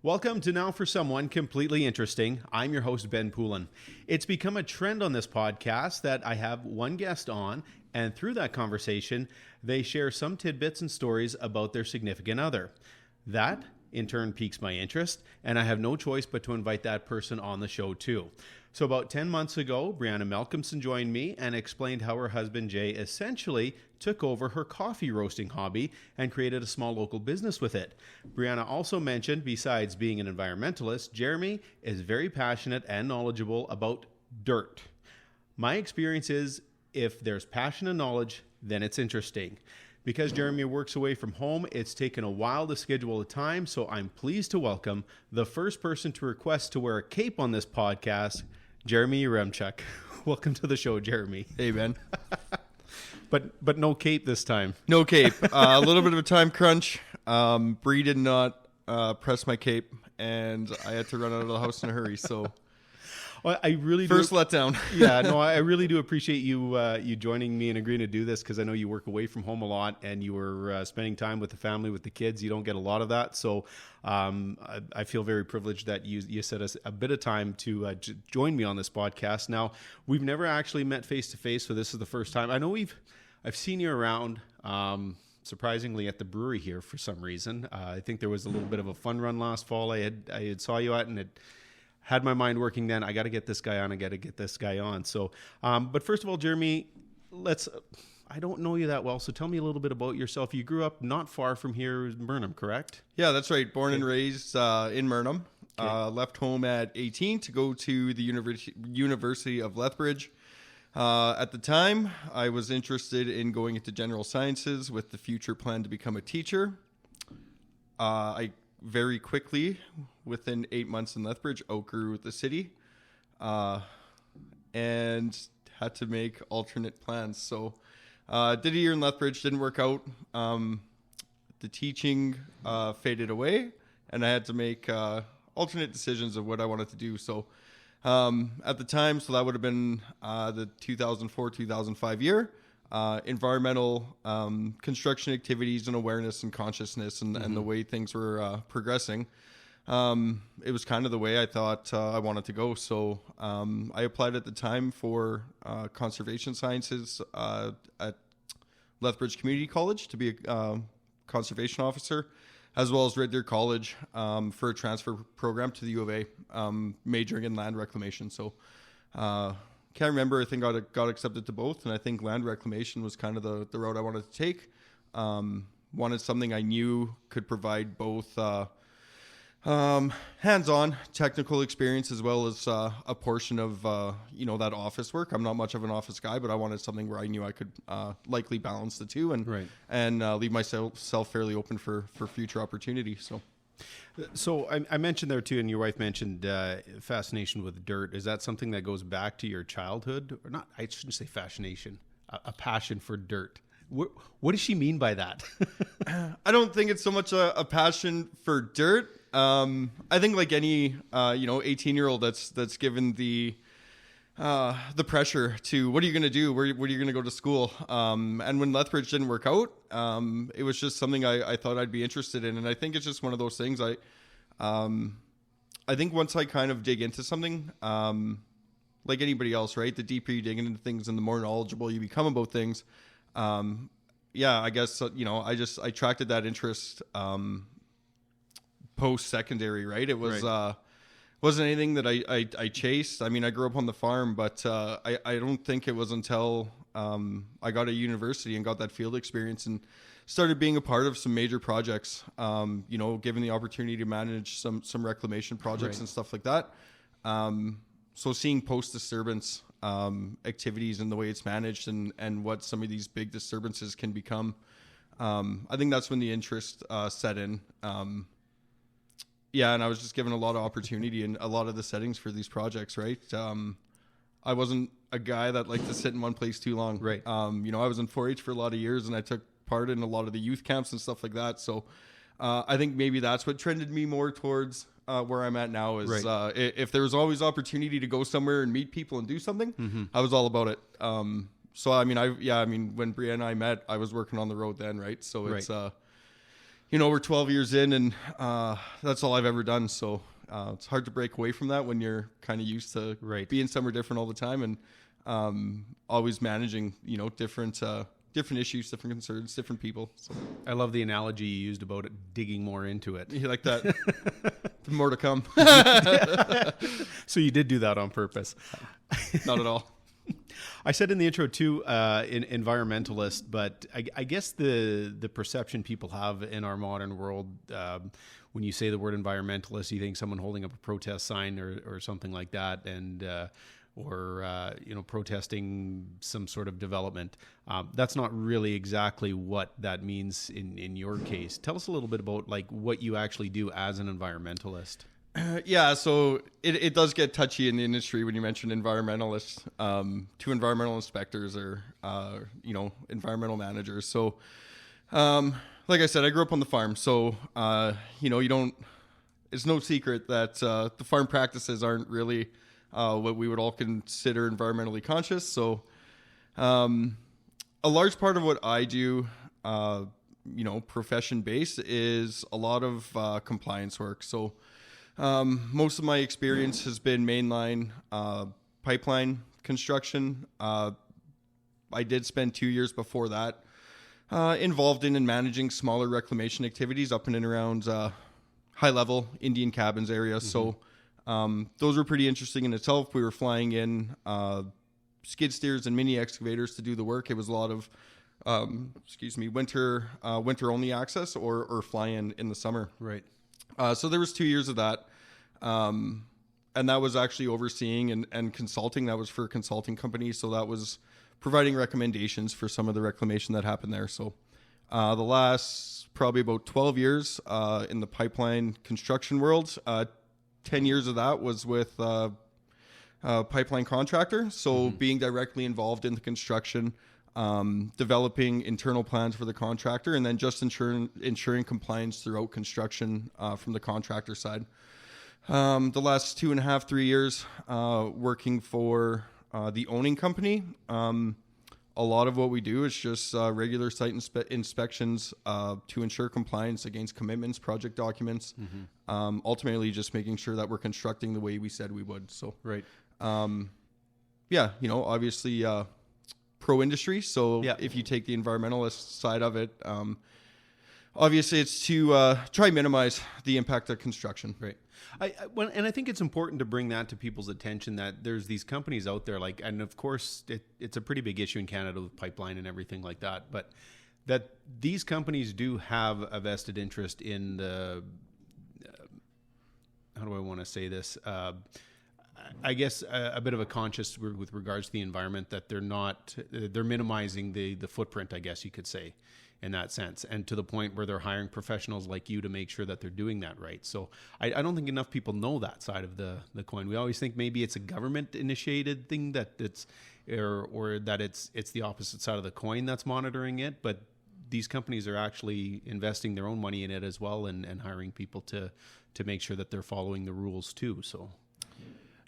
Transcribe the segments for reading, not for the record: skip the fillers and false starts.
Welcome to Now for Someone Completely Interesting. I'm your host, Ben Poulin. It's become a trend on this podcast that I have one guest on, and through that conversation, they share some tidbits and stories about their significant other. That, in turn, piques my interest, and I have no choice but to invite that person on the show, too. So about 10 months ago, Breanna Malcomson joined me and explained how her husband, Jay, essentially took over her coffee roasting hobby and created a small local business with it. Breanna also mentioned, besides being an environmentalist, Jeremy is very passionate and knowledgeable about dirt. My experience is if there's passion and knowledge, then it's interesting. Because Jeremy works away from home, it's taken a while to schedule a time, so I'm pleased to welcome the first person to request to wear a cape on this podcast, Jeremy Yaremchuk. Welcome to the show, Jeremy. Hey, Ben. But no cape this time. No cape. A little bit of a time crunch. Bree did not press my cape, and I had to run out of the house in a hurry. So, well, I really first letdown. Yeah, no, I really do appreciate you joining me and agreeing to do this because I know you work away from home a lot and you were spending time with the family, with the kids. You don't get a lot of that, so I feel very privileged that you set us a bit of time to join me on this podcast. Now, we've never actually met face to face, so this is the first time. I know I've seen you around. Surprisingly at the brewery here for some reason. I think there was a little bit of a fun run last fall. I had saw you at, and it had my mind working then. I got to get this guy on. I got to get this guy on. So, but first of all, Jeremy, I don't know you that well, so tell me a little bit about yourself. You grew up not far from here, Burnham, correct? Yeah, that's right. Born and raised in Burnham. Okay. Left home at 18 to go to the University of Lethbridge. At the time, I was interested in going into general sciences with the future plan to become a teacher. I very quickly, within 8 months in Lethbridge, outgrew the city and had to make alternate plans. So did a year in Lethbridge, didn't work out. The teaching faded away, and I had to make alternate decisions of what I wanted to do. So at the time, so that would have been the 2004-2005 year, environmental construction activities and awareness and consciousness and the way things were progressing. It was kind of the way I thought I wanted to go. So I applied at the time for conservation sciences at Lethbridge Community College to be a conservation officer, as well as Red Deer College for a transfer program to the U of A, majoring in land reclamation. So can't remember. I think I got accepted to both, and I think land reclamation was kind of the route I wanted to take. Wanted something I knew could provide both hands-on technical experience as well as a portion of that office work. I'm not much of an office guy, but I wanted something where I knew I could likely balance the two and leave myself fairly open for future opportunity. So I mentioned there too, and your wife mentioned fascination with dirt. Is that something that goes back to your childhood, or not? I shouldn't say fascination, a passion for dirt. What does she mean by that? I don't think it's so much a passion for dirt. I think like any 18-year-old that's given the pressure to what are you going to do? Where are you going to go to school? And when Lethbridge didn't work out, it was just something I thought I'd be interested in. And I think it's just one of those things. I think once I kind of dig into something, like anybody else, right? The deeper you dig into things and the more knowledgeable you become about things. I guess, I attracted that interest, post-secondary, right? It was, wasn't anything that I chased. I mean, I grew up on the farm, but I don't think it was until I got to university and got that field experience and started being a part of some major projects, given the opportunity to manage some reclamation projects and stuff like that. So seeing post-disturbance activities and the way it's managed and what some of these big disturbances can become, I think that's when the interest set in. And I was just given a lot of opportunity in a lot of the settings for these projects, right? I wasn't a guy that liked to sit in one place too long. Right. I was in 4-H for a lot of years, and I took part in a lot of the youth camps and stuff like that. So I think maybe that's what trended me more towards where I'm at now is if there was always opportunity to go somewhere and meet people and do something, I was all about it. So, when Breanna and I met, I was working on the road then, right? So it's, we're 12 years in, and that's all I've ever done. So it's hard to break away from that when you're kind of used to being somewhere different all the time, and always managing, different issues, different concerns, different people. So I love the analogy you used about it, digging more into it. You like that? More to come. So you did do that on purpose? Not at all. I said in the intro too, environmentalist, but I guess the perception people have in our modern world, when you say the word environmentalist, you think someone holding up a protest sign or something like that, and or protesting some sort of development. That's not really exactly what that means in your case. Tell us a little bit about like what you actually do as an environmentalist. Yeah, so it does get touchy in the industry when you mention environmentalists. Two environmental inspectors or environmental managers. So like I said, I grew up on the farm, so it's no secret that the farm practices aren't really what we would all consider environmentally conscious. So a large part of what I do, profession based, is a lot of compliance work. So most of my experience has been mainline pipeline construction. I did spend 2 years before that involved in and managing smaller reclamation activities up in and around high level Indian cabins area. Mm-hmm. So those were pretty interesting in itself. We were flying in skid steers and mini excavators to do the work. It was a lot of winter only access or fly in the summer. Right. So there was 2 years of that. And that was actually overseeing and consulting. That was for a consulting company. So that was providing recommendations for some of the reclamation that happened there. So the last probably about 12 years in the pipeline construction world, 10 years of that was with a pipeline contractor. So being directly involved in the construction, developing internal plans for the contractor, and then just ensuring compliance throughout construction from the contractor side. The last 2.5, 3 years working for the owning company. A lot of what we do is just regular site inspections to ensure compliance against commitments, project documents, ultimately just making sure that we're constructing the way we said we would. So, right. Obviously pro-industry. So if you take the environmentalist side of it, obviously it's to try and minimize the impact of construction. Right. I think it's important to bring that to people's attention that there's these companies out there, and of course it's a pretty big issue in Canada with pipeline and everything like that, but that these companies do have a vested interest in the, how do I want to say this? I guess a bit of a conscious with regards to the environment, that they're minimizing the footprint, I guess you could say, in that sense, and to the point where they're hiring professionals like you to make sure that they're doing that right. So I don't think enough people know that side of the coin. We always think maybe it's a government initiated thing, that it's or that it's the opposite side of the coin that's monitoring it, but these companies are actually investing their own money in it as well, and hiring people to make sure that they're following the rules too. So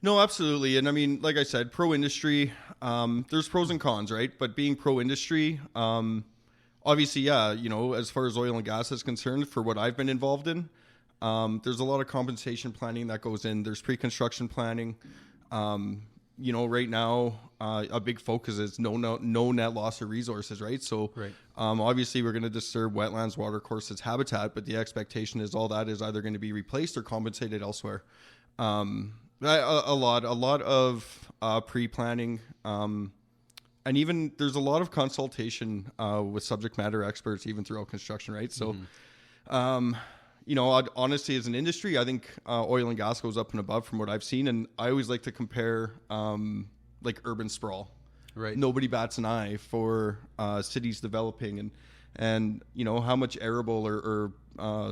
no, absolutely. And I mean, like I said, pro-industry, there's pros and cons, right? But being pro-industry, obviously, as far as oil and gas is concerned, for what I've been involved in, there's a lot of compensation planning that goes in. There's pre-construction planning. Right now, a big focus is no net loss of resources, right? So obviously we're going to disturb wetlands, watercourses, habitat, but the expectation is all that is either going to be replaced or compensated elsewhere. A lot of pre-planning, and even there's a lot of consultation with subject matter experts even throughout construction, right? So, honestly, as an industry, I think oil and gas goes up and above from what I've seen, and I always like to compare like urban sprawl. Right. Nobody bats an eye for cities developing, and how much arable or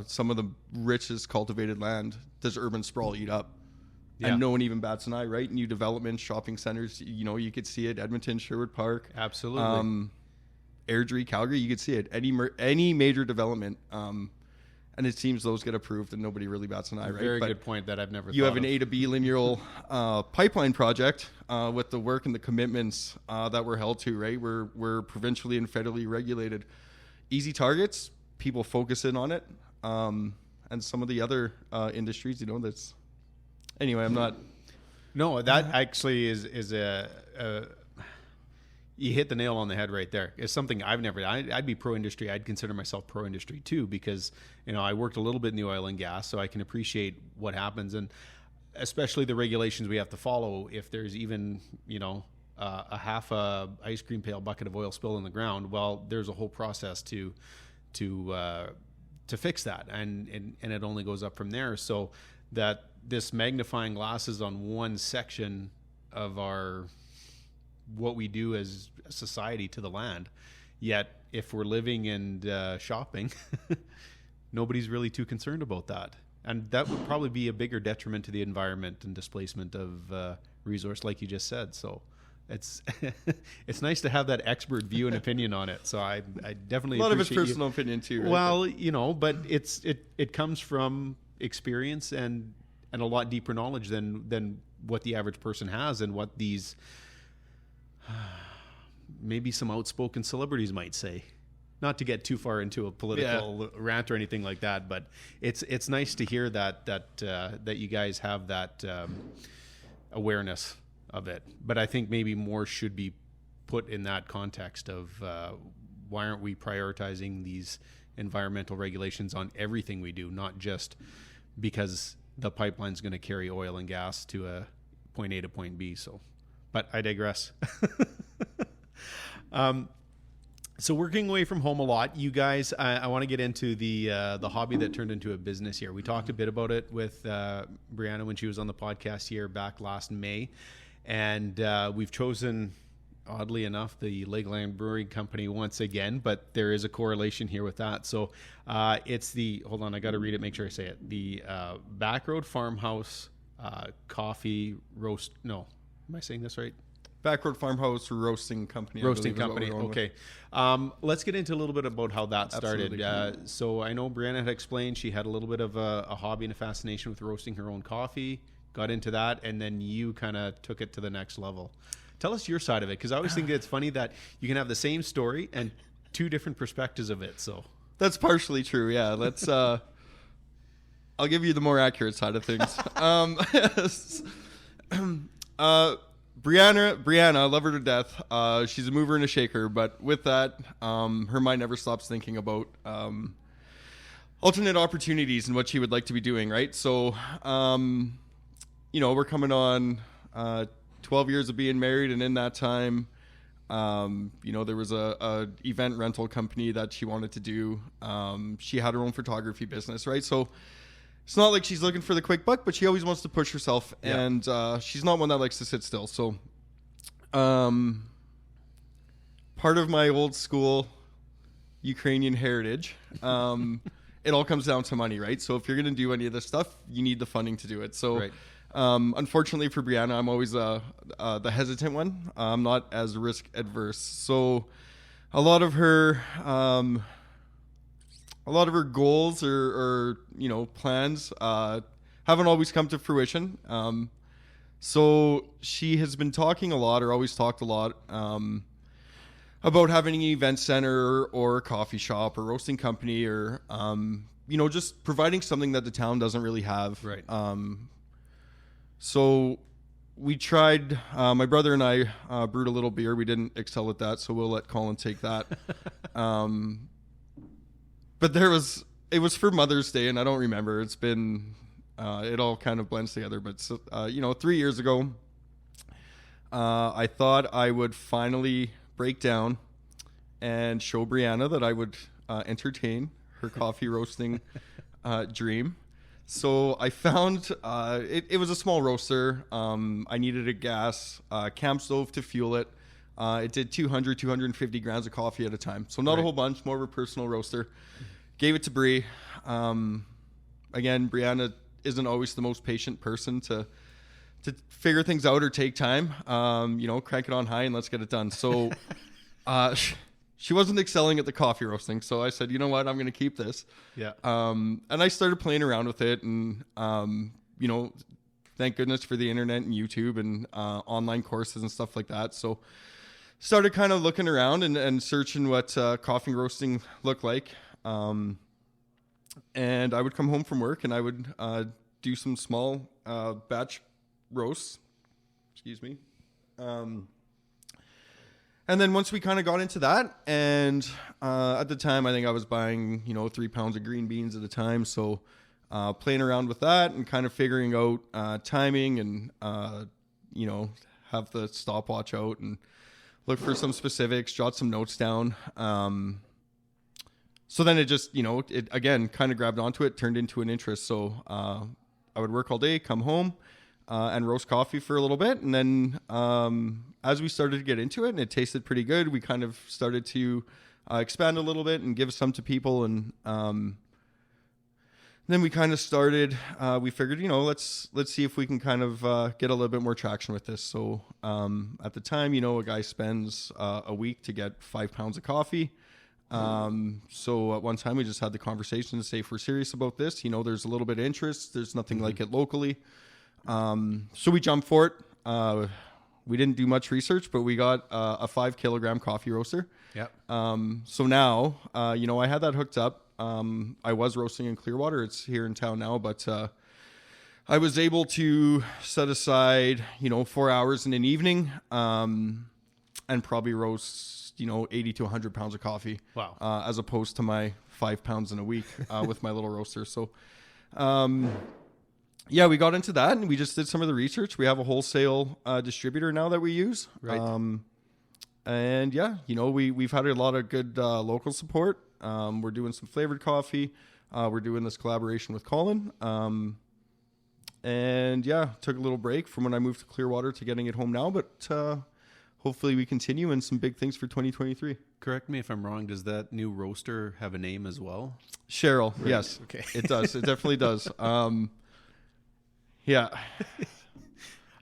some of the richest cultivated land does urban sprawl eat up? Yeah. And no one even bats an eye, right? New development, shopping centers, you could see it. Edmonton, Sherwood Park. Absolutely. Airdrie, Calgary, you could see it. Any major development. And it seems those get approved and nobody really bats an eye, right? Very good point that I've never thought of. You have an A to B lineal pipeline project with the work and the commitments that we're held to, right? We're provincially and federally regulated. Easy targets, people focus in on it. And some of the other industries, that's anyway, I'm not. No, that actually is a you hit the nail on the head right there. It's something I've never done. I'd be pro-industry. I'd consider myself pro-industry too, because, I worked a little bit in the oil and gas, so I can appreciate what happens, and especially the regulations we have to follow. If there's even, a half a ice cream pail bucket of oil spill in the ground, well, there's a whole process to fix that. And it only goes up from there. So that this magnifying glass is on one section of what we do as a society to the land. Yet if we're living and shopping, nobody's really too concerned about that. And that would probably be a bigger detriment to the environment and displacement of resource, like you just said. So it's it's nice to have that expert view and opinion on it. So I definitely a lot of it's appreciate personal opinion too. Right? Well, but it comes from experience and a lot deeper knowledge than what the average person has, and what these maybe some outspoken celebrities might say. Not to get too far into a political rant or anything like that, but it's nice to hear that you guys have that awareness of it. But I think maybe more should be put in that context of why aren't we prioritizing these environmental regulations on everything we do, not just because the pipeline's going to carry oil and gas to a point A to point B. So, but I digress. So working away from home a lot, you guys, I want to get into the hobby that turned into a business here. We talked a bit about it with Breanna when she was on the podcast here back last May. And we've chosen, oddly enough, the Lakeland Brewing Company once again, but there is a correlation here with that. So it's hold on, I got to read it, make sure I say it. The Backroad Farmhouse Coffee Roast, no, am I saying this right? Backroad Farmhouse Roasting Company. Roasting Company. Okay. Let's get into a little bit about how that started. So I know Breanna had explained she had a little bit of a hobby and a fascination with roasting her own coffee, got into that, and then you kind of took it to the next level. Tell us your side of it, because I always think it's funny that you can have the same story and two different perspectives of it. So that's partially true. Yeah. Let's, I'll give you the more accurate side of things. Breanna, I love her to death. She's a mover and a shaker, but with that, her mind never stops thinking about alternate opportunities and what she would like to be doing, right? So, we're coming on 12 years of being married, and in that time, there was a event rental company that she wanted to do. She had her own photography business, right? So it's not like she's looking for the quick buck, but she always wants to push herself, and she's not one that likes to sit still. So part of my old school Ukrainian heritage, it all comes down to money, right? So if you're going to do any of this stuff, you need the funding to do it. So right. Unfortunately for Breanna, I'm always the hesitant one. I'm not as risk adverse. So a lot of her goals or plans haven't always come to fruition. So she has been talking a lot, or always talked a lot, about having an event center or a coffee shop or roasting company, or just providing something that the town doesn't really have. Right. So we tried. My brother and I brewed a little beer. We didn't excel at that, so we'll let Colin take that. But it was for Mother's Day, and I don't remember. It's been, it all kind of blends together. But, 3 years ago, I thought I would finally break down and show Breanna that I would entertain her coffee roasting dream. So I found, it was a small roaster. I needed a gas camp stove to fuel it. It did 250 grams of coffee at a time. So not a whole bunch, more of a personal roaster. Gave it to Bree. Again, Breanna isn't always the most patient person to figure things out or take time. Crank it on high and let's get it done. So she wasn't excelling at the coffee roasting. So I said, you know what, I'm going to keep this. Yeah. And I started playing around with it, and, thank goodness for the internet and YouTube and online courses and stuff like that. So started kind of looking around and searching what coffee roasting looked like. And I would come home from work and I would do some small batch roasts. Excuse me. And then once we kind of got into that, and at the time, I think I was buying, 3 pounds of green beans at a time. So playing around with that and kind of figuring out timing and, have the stopwatch out and look for some specifics, jot some notes down. So then it just, it again kind of grabbed onto it, turned into an interest. So I would work all day, come home, and roast coffee for a little bit. And then as we started to get into it and it tasted pretty good, we kind of started to expand a little bit and give some to people. And then we kind of started, we figured, let's see if we can kind of get a little bit more traction with this. So at the time, a guy spends a week to get 5 pounds of coffee. So at one time we just had the conversation to say, if we're serious about this, there's a little bit of interest. There's nothing like it locally. So we jumped for it. We didn't do much research, but we got a 5 kilogram coffee roaster. Yep. So now, I had that hooked up. I was roasting in Clearwater. It's here in town now, but I was able to set aside, 4 hours in an evening, and probably roast, 80 to 100 pounds of coffee. Wow. As opposed to my 5 pounds in a week with my little roaster. So, yeah, we got into that and we just did some of the research. We have a wholesale distributor now that we use. Right. And yeah, we've had a lot of good local support. We're doing some flavored coffee. We're doing this collaboration with Colin. And yeah, took a little break from when I moved to Clearwater to getting it home now, but hopefully we continue and some big things for 2023. Correct me if I'm wrong. Does that new roaster have a name as well? Cheryl. Right. Yes. Okay. It does. It definitely does. Yeah.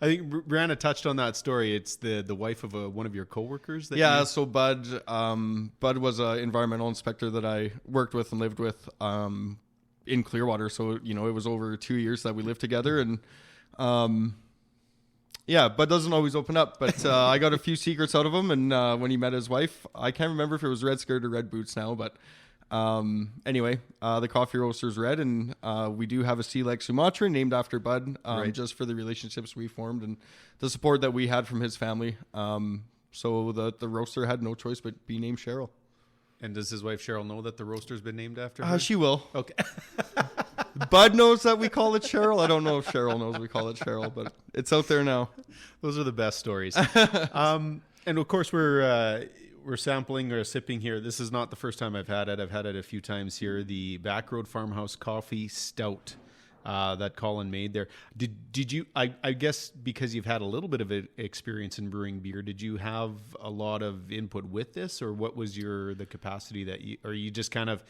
I think Breanna touched on that story. It's the wife of one of your coworkers. So Bud was an environmental inspector that I worked with and lived with in Clearwater. So, it was over 2 years that we lived together. And yeah, Bud doesn't always open up, but I got a few secrets out of him. And when he met his wife, I can't remember if it was red skirt or red boots now, but anyway, the coffee roaster's red, and we do have a sea leg Sumatran named after Bud, Right. just for the relationships we formed and the support that we had from his family. So the roaster had no choice but be named Cheryl. And does his wife Cheryl know that the roaster's been named after her? She will. Okay. Bud knows that we call it Cheryl. I don't know if Cheryl knows we call it Cheryl, but it's out there now. Those are the best stories. And of course, we're sampling or sipping here. This is not the first time I've had it. I've had it a few times here. The Backroad Farmhouse Coffee Stout that Colin made there. Did you? I guess because you've had a little bit of experience in brewing beer, did you have a lot of input with this, or what was the capacity that you just kind of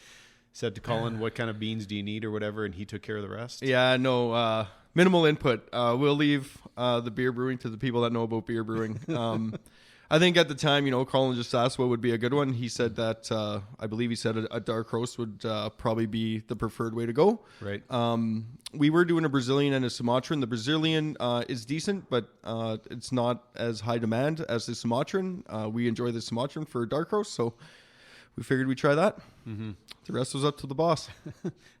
said to Colin, what kind of beans do you need or whatever, and he took care of the rest? Yeah, no, minimal input. We'll leave the beer brewing to the people that know about beer brewing. I think at the time, Colin just asked what would be a good one. He said that, I believe he said a dark roast would probably be the preferred way to go. Right. We were doing a Brazilian and a Sumatran. The Brazilian is decent, but it's not as high demand as the Sumatran. We enjoy the Sumatran for a dark roast, so we figured we'd try that. Mm-hmm. The rest was up to the boss.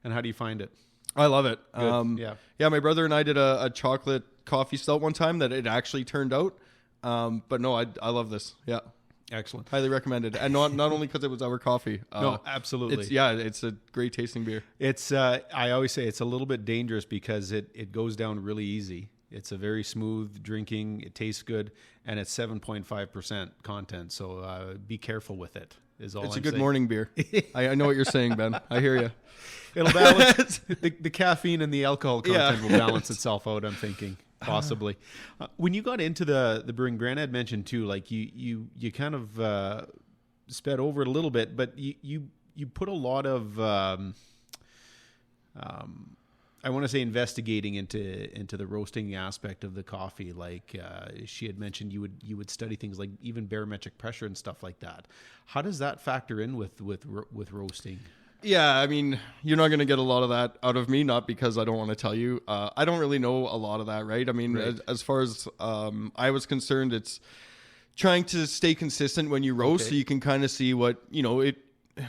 And how do you find it? I love it. Good. Yeah, my brother and I did a chocolate coffee stout one time that it actually turned out. But no, I love this. Yeah. Excellent. Highly recommended. And not only because it was our coffee. No, absolutely. It's a great tasting beer. It's I always say it's a little bit dangerous because it goes down really easy. It's a very smooth drinking. It tastes good, and it's 7.5% content. So be careful with it. It's a good morning beer. I know what you're saying, Ben. I hear you. It'll balance the caffeine and the alcohol content will balance itself out. I'm thinking possibly. When you got into the brewing, Breanna had mentioned too, like you kind of sped over it a little bit, but you put a lot of I want to say investigating into the roasting aspect of the coffee. Like she had mentioned, you would study things like even barometric pressure and stuff like that. How does that factor in with roasting? Yeah, I mean, you're not going to get a lot of that out of me, not because I don't want to tell you. I don't really know a lot of that, right? I mean, right. As far as I was concerned, it's trying to stay consistent when you roast, so you can kind of see what,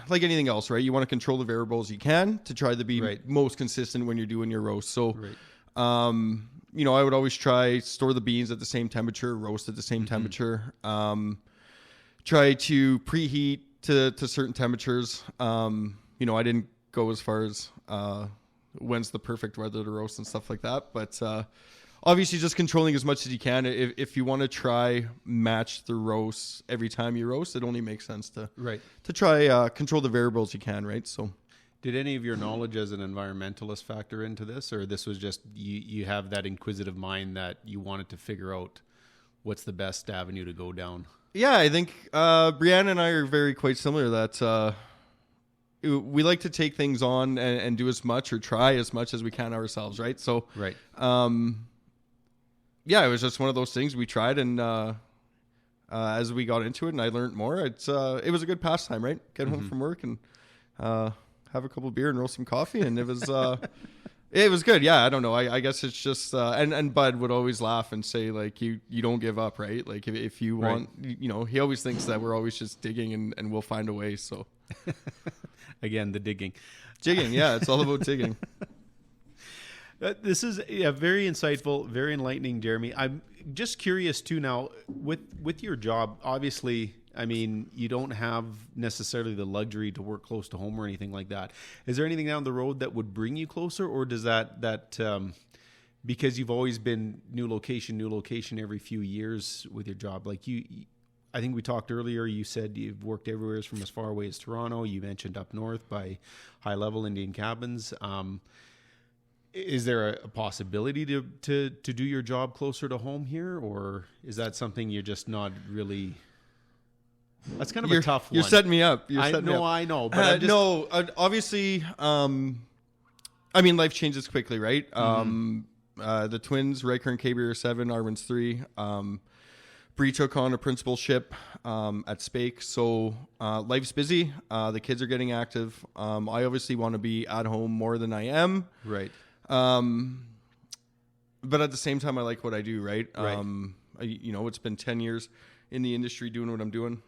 like anything else, right? You want to control the variables you can to try to be Right. most consistent when you're doing your roast. So, Right. you know, I would always try store the beans at the same temperature, roast at the same temperature. Try to preheat to certain temperatures. You know, I didn't go as far as when's the perfect weather to roast and stuff like that, but obviously just controlling as much as you can. If you want to try match the roast every time you roast, it only makes sense to try control the variables you can, right? So Did any of your knowledge as an environmentalist factor into this, or this was just you have that inquisitive mind that you wanted to figure out what's the best avenue to go down? yeah, I think Breanna and I are very quite similar. That we like to take things on and do as much or try as much as we can ourselves, right? So Right. yeah, it was just one of those things we tried, and as we got into it and I learned more, it was a good pastime, right? Get home from work and have a couple of beer and roast some coffee, and it was it was good. Yeah, I don't know. I guess it's just and Bud would always laugh and say, like, you don't give up, right? Like if you want, you know, he always thinks that we're always just digging and we'll find a way. So Again, the digging. Yeah, it's all about digging. This is very insightful, very enlightening, Jeremy. I'm just curious too now with your job. Obviously, I mean, you don't have necessarily the luxury to work close to home or anything like that. Is there anything down the road that would bring you closer, or does that because you've always been new location every few years with your job? Like I think we talked earlier. You said you've worked everywhere from as far away as Toronto. You mentioned up north by High Level Indian Cabins. Is there a possibility to do your job closer to home here, or is that something you're just not really? That's kind of a tough one. You're setting me up. I know, but I'm just... no. Obviously, I mean, life changes quickly, right? The twins, Riker and Kaber, are 7, Armin's 3. Bree took on a principalship at Spake, so life's busy. The kids are getting active. I obviously want to be at home more than I am. Right. But at the same time, I like what I do, right? Right. You know, it's been 10 years in the industry doing what I'm doing.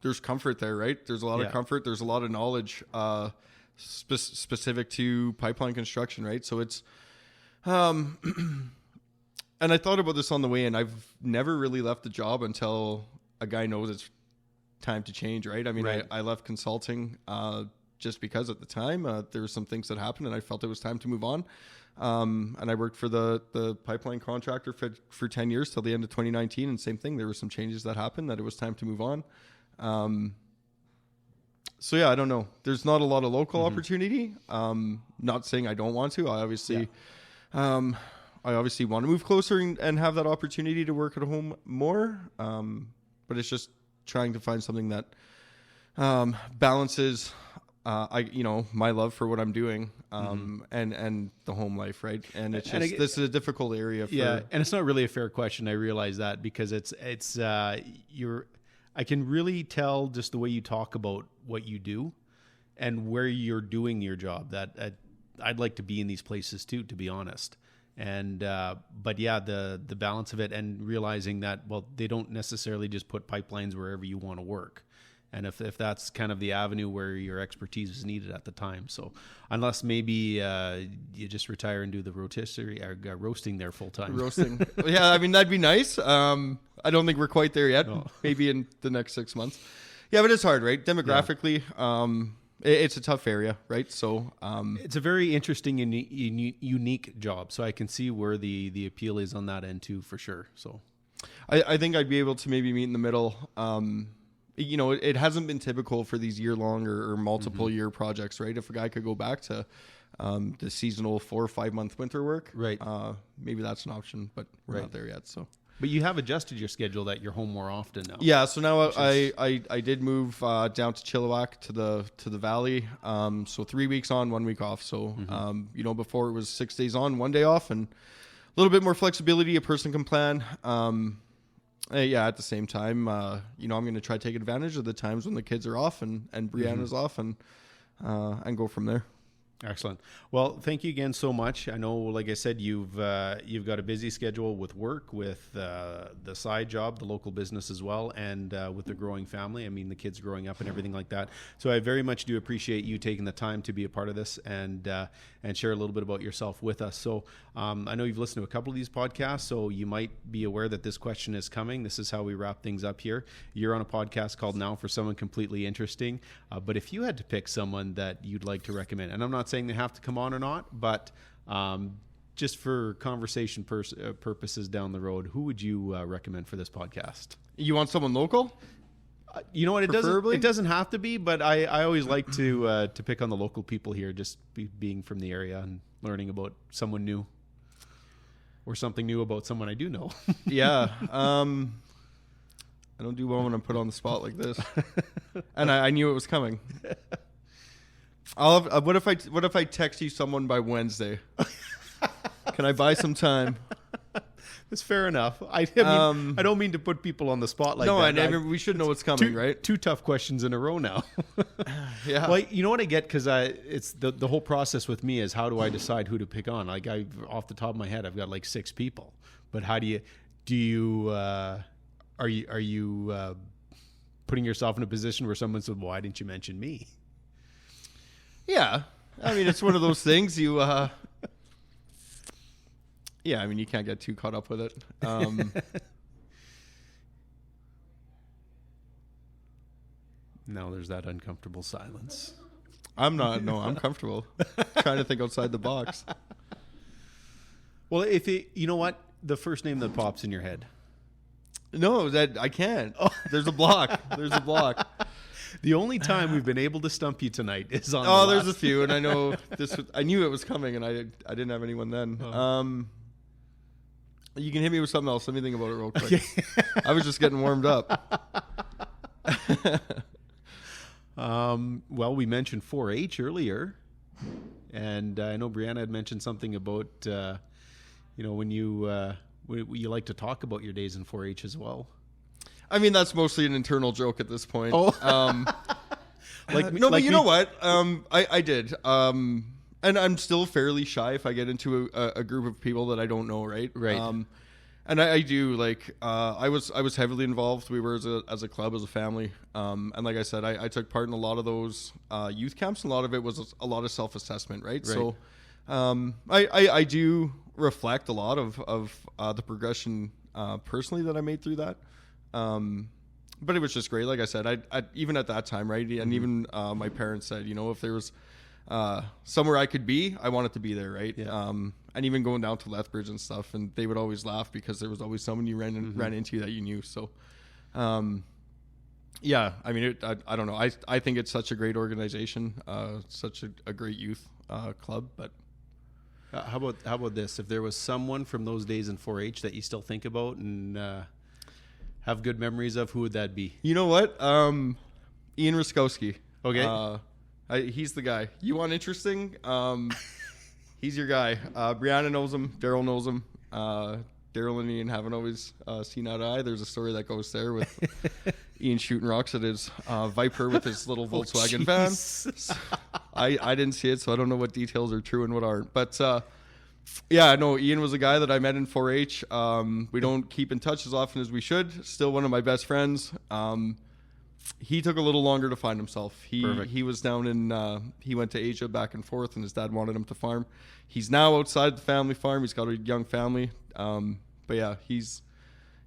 There's comfort there, right? There's a lot of comfort. There's a lot of knowledge specific to pipeline construction, right? So it's, and I thought about this on the way in. I've never really left the job until a guy knows it's time to change, right? I mean, Right. I left consulting just because at the time there were some things that happened and I felt it was time to move on. And I worked for the pipeline contractor for 10 years till the end of 2019. And same thing, there were some changes that happened that it was time to move on. So yeah, I don't know. There's not a lot of local opportunity. Not saying I don't want to. I obviously want to move closer and have that opportunity to work at home more. But it's just trying to find something that balances my love for what I'm doing, and the home life, right? And it's just, this is a difficult area for... Yeah, and it's not really a fair question. I realize that because I can really tell just the way you talk about what you do and where you're doing your job that I'd like to be in these places too, to be honest. And but yeah, the balance of it and realizing that, well, they don't necessarily just put pipelines wherever you want to work. And if that's kind of the avenue where your expertise is needed at the time. So unless maybe you just retire and do the rotisserie or roasting there full time. Roasting. Yeah, I mean, that'd be nice. I don't think we're quite there yet. No. Maybe in the next 6 months. Yeah, but it's hard, right? Demographically, it's a tough area, right? So it's a very interesting and unique job. So I can see where the appeal is on that end too, for sure. So I think I'd be able to maybe meet in the middle. You know, it hasn't been typical for these year-long or multiple-year projects, right? If a guy could go back to the seasonal 4 or 5 month winter work, right? Maybe that's an option, but we're not there yet. So, but you have adjusted your schedule that you're home more often now. Yeah, so now I did move down to Chilliwack to the valley. So 3 weeks on, 1 week off. So you know, before it was 6 days on, 1 day off, and a little bit more flexibility a person can plan. Yeah, at the same time, you know, I'm going to try to take advantage of the times when the kids are off and Breanna's off and go from there. Excellent. Well, thank you again so much. I know, like I said, you've got a busy schedule with work, with the side job, the local business as well, and with the growing family. I mean, the kids growing up and everything like that. So I very much do appreciate you taking the time to be a part of this and share a little bit about yourself with us. So I know you've listened to a couple of these podcasts, so you might be aware that this question is coming. This is how we wrap things up here. You're on a podcast called Now for Someone Completely Interesting. But if you had to pick someone that you'd like to recommend, and I'm not saying they have to come on or not, but just for conversation purposes down the road, who would you recommend for this podcast? You want someone local? You know what? Preferably? It doesn't have to be, but I always like to pick on the local people here, just being from the area and learning about someone new or something new about someone I do know. Yeah. I don't do well when I'm put on the spot like this, and I knew it was coming. What if I text you someone by Wednesday? Can I buy some time? That's fair enough. I mean, I don't mean to put people on the spot like that. No, we should know what's coming, right? Two tough questions in a row now. Yeah. Well, you know what I get, because it's the whole process with me is how do I decide who to pick on? Like off the top of my head, I've got like 6 people. But how do you are you putting yourself in a position where someone said, "Why didn't you mention me?" Yeah. I mean, it's one of those things yeah, I mean, you can't get too caught up with it. Now there's that uncomfortable silence. I'm comfortable. Trying to think outside the box. Well, you know what? The first name that pops in your head. No, that I can't. Oh. There's a block. The only time we've been able to stump you tonight is on. Oh, there's a few, and I know I knew it was coming, and I didn't have anyone then. Oh. You can hit me with something else. Let me think about it real quick. Okay. I was just getting warmed up. Well, we mentioned 4-H earlier, and I know Breanna had mentioned something about when you like to talk about your days in 4-H as well. I mean, that's mostly an internal joke at this point. Oh. But you know what? I did. And I'm still fairly shy if I get into a group of people that I don't know, right? Right. And I do, like, I was heavily involved. We were as a club, as a family. And like I said, I took part in a lot of those youth camps. And a lot of it was a lot of self-assessment, right? So I do reflect a lot of the progression personally that I made through that. But it was just great. Like I said, I even at that time, right? And even my parents said, if there was somewhere I could be, I wanted to be there, right? Yeah. And even going down to Lethbridge and stuff, and they would always laugh because there was always someone you ran into that you knew. So, yeah, I mean, I don't know. I think it's such a great organization, such a great youth club. But how about this? If there was someone from those days in 4-H that you still think about and have good memories of, who would that be? You know what? Ian Ruskowski. Okay. He's the guy. You want interesting? He's your guy. Breanna knows him. Daryl knows him. Daryl and Ian haven't always seen eye to eye. There's a story that goes there with Ian shooting rocks at his Viper with his little Volkswagen van. I didn't see it, so I don't know what details are true and what aren't. But yeah, no, Ian was a guy that I met in 4-H. We don't keep in touch as often as we should. Still one of my best friends. He took a little longer to find himself. He was down in he went to Asia back and forth, and his dad wanted him to farm. He's now outside the family farm. He's got a young family. But yeah,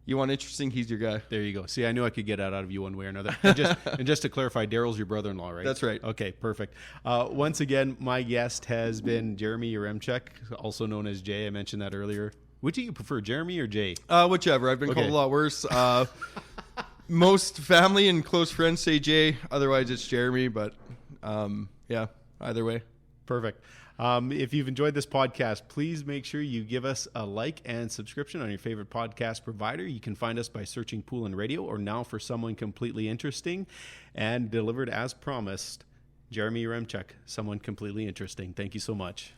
you want interesting, he's your guy. There you go. See, I knew I could get that out of you one way or another. And just to clarify, Daryl's your brother-in-law, right? That's right. Okay, perfect. Once again, my guest has been Jeremy Yaremchuk, also known as Jay. I mentioned that earlier. Which do you prefer, Jeremy or Jay? Whichever. I've been called a lot worse. Most family and close friends say Jay. Otherwise, it's Jeremy. But yeah, either way. Perfect. If you've enjoyed this podcast, please make sure you give us a like and subscription on your favorite podcast provider. You can find us by searching Pool and Radio or Now for Someone Completely Interesting. And delivered as promised, Jeremy Yaremchuk, someone completely interesting. Thank you so much.